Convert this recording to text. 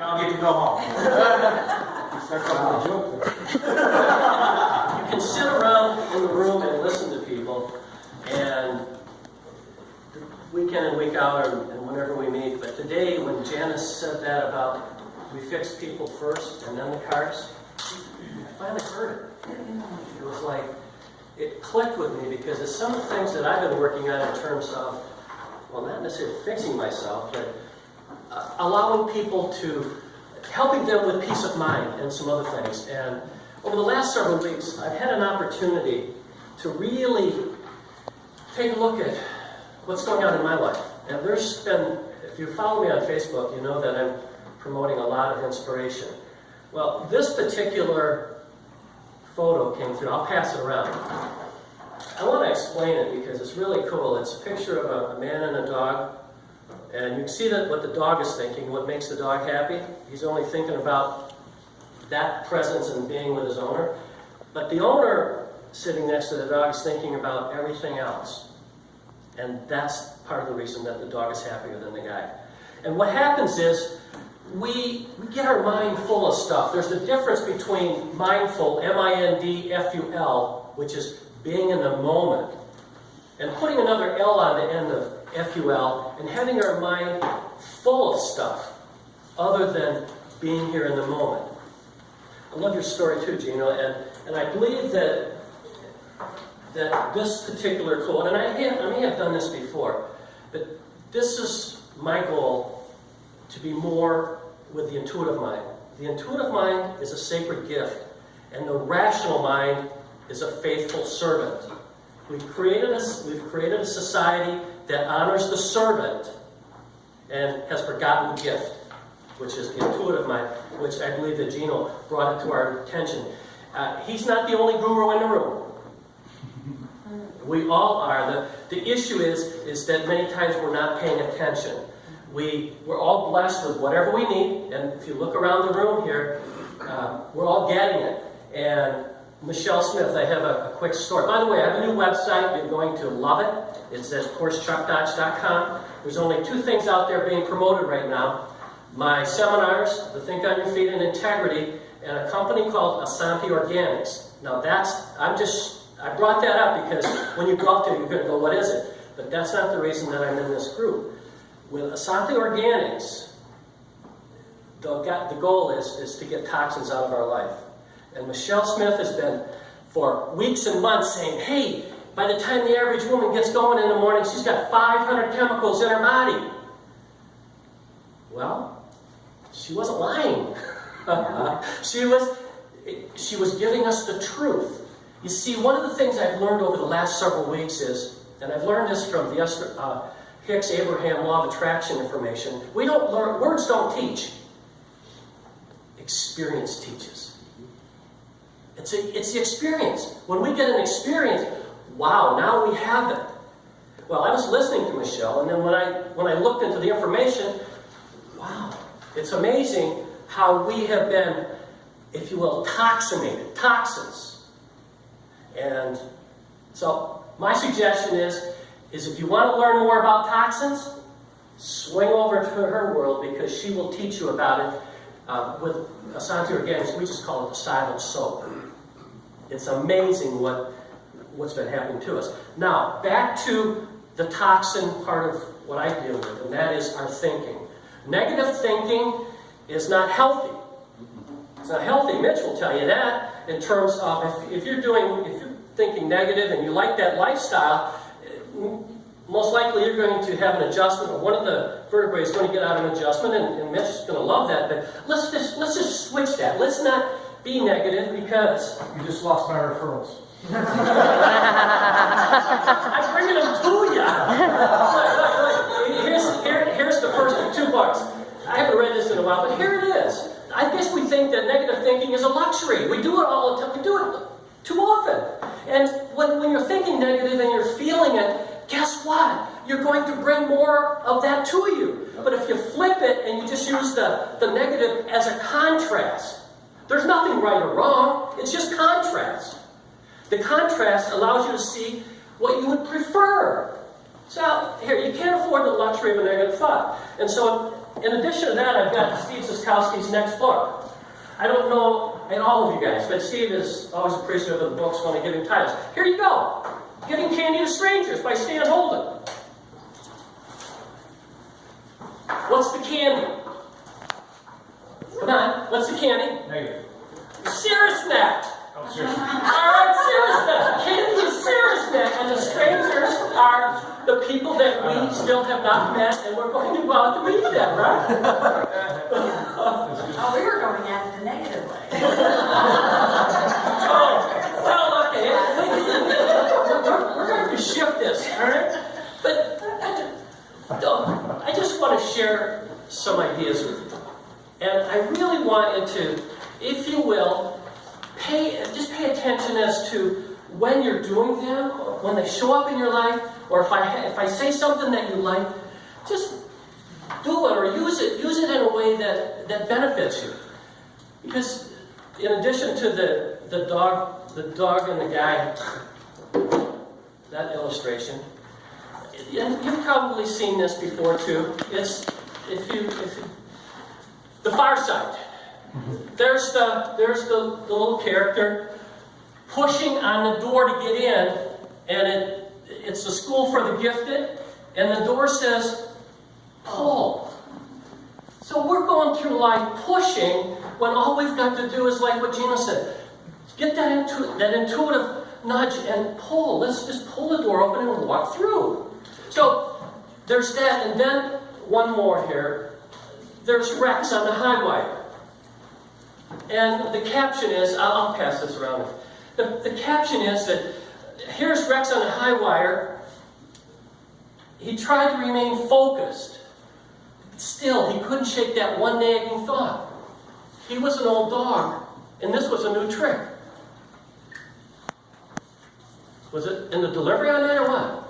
I'll get to go home. You can sit around in the room and listen to people, and week in and week out, and whenever we meet. But today, when Janice said that about we fix people first and then the cars, I finally heard it. It was like, it clicked with me because it's some of the things that I've been working on in terms of, well, not necessarily fixing myself, but allowing people to, helping them with peace of mind and some other things. And over the last several weeks, I've had an opportunity to really take a look at what's going on in my life. And there's been, if you follow me on Facebook, you know that I'm promoting a lot of inspiration. Well, this particular photo came through. I'll pass it around. I want to explain it because it's really cool. It's a picture of a man and a dog. And you can see that what the dog is thinking, what makes the dog happy. He's only thinking about that presence and being with his owner. But the owner sitting next to the dog is thinking about everything else. And that's part of the reason that the dog is happier than the guy. And what happens is we get our mind full of stuff. There's the difference between mindful, M-I-N-D-F-U-L, which is being in the moment, and putting another L on the end of F-U-L, and having our mind full of stuff other than being here in the moment. I love your story too, Gino, and I believe that this particular quote, and I may have done this before, but this is my goal, to be more with the intuitive mind. The intuitive mind is a sacred gift, and the rational mind is a faithful servant. We've created a society that honors the servant and has forgotten the gift, which is the intuitive mind, which I believe that Gino brought it to our attention. He's not the only guru in the room. We all are. The issue is that many times we're not paying attention. We're all blessed with whatever we need, and if you look around the room here, we're all getting it. And Michelle Smith, I have a quick story. By the way, I have a new website. You're going to love it. It's at CourseChuckDodge.com. There's only 2 things out there being promoted right now. My seminars, the Think on Your Feet and Integrity, and a company called Asante Organics. Now I brought that up because when you go out there, you're going to go, what is it? But that's not the reason that I'm in this group. With Asante Organics, the goal is to get toxins out of our life. And Michelle Smith has been, for weeks and months, saying, hey, by the time the average woman gets going in the morning, she's got 500 chemicals in her body. Well, she wasn't lying. She was giving us the truth. You see, one of the things I've learned over the last several weeks is, and I've learned this from the Hicks-Abraham Law of Attraction information, we don't learn, words don't teach. Experience teaches. It's the experience. When we get an experience, wow, now we have it. Well, I was listening to Michelle, and then when I looked into the information, wow, it's amazing how we have been, if you will, toxinated, toxins. And so my suggestion is if you want to learn more about toxins, swing over to her world because she will teach you about it. With Asante Organics, we just call it the silent soap. It's amazing what's been happening to us. Now, back to the toxin part of what I deal with, and that is our thinking. Negative thinking is not healthy. It's not healthy. Mitch will tell you that in terms of if you're thinking negative and you like that lifestyle, most likely you're going to have an adjustment, or one of the vertebrae is going to get out of an adjustment, and Mitch is going to love that. But let's just switch that. Let's not be negative because You just lost my referrals. I'm bringing them to you. Here's the first 2 bucks. I haven't read this in a while, but here it is. I guess we think that negative thinking is a luxury. We do it all the time. We do it too often. And when you're thinking negative and you're feeling it, guess what? You're going to bring more of that to you. But if you flip it and you just use the negative as a contrast, there's nothing right or wrong. It's just contrast. The contrast allows you to see what you would prefer. So here, you can't afford the luxury of a negative thought. And so in addition to that, I've got Steve Siskowski's next book. I don't know, and all of you guys, but Steve is always appreciative of the books when I give him titles. Here you go. Giving Candy to Strangers by Stan Holden. What's the candy? Come on, what's the candy? Negative. Caerusnet. Oh, seriously. Alright, Caerusnet. Candy is Caerusnet, and the strangers are the people that we still have not met, and we're going to go out to meet them, right? Oh, we were going at it the negative way. Oh, well, okay. We're going to shift this, alright? But I just want to share some ideas with you. And I really want you to, if you will, just pay attention as to when you're doing them, or when they show up in your life, or if I say something that you like, just do it or use it in a way that benefits you. Because in addition to the dog and the guy, that illustration, you've probably seen this before too. It's The Far Side. There's the little character pushing on the door to get in, and it's the school for the gifted, and the door says, pull. So we're going through life pushing when all we've got to do is like what Gina said. Get that intuitive nudge and pull. Let's just pull the door open and walk through. So there's that, and then one more here. There's Rex on the high wire. And the caption is, I'll pass this around. The caption is that here's Rex on the high wire. He tried to remain focused. Still, he couldn't shake that one nagging thought. He was an old dog, and this was a new trick. Was it in the delivery on that or what?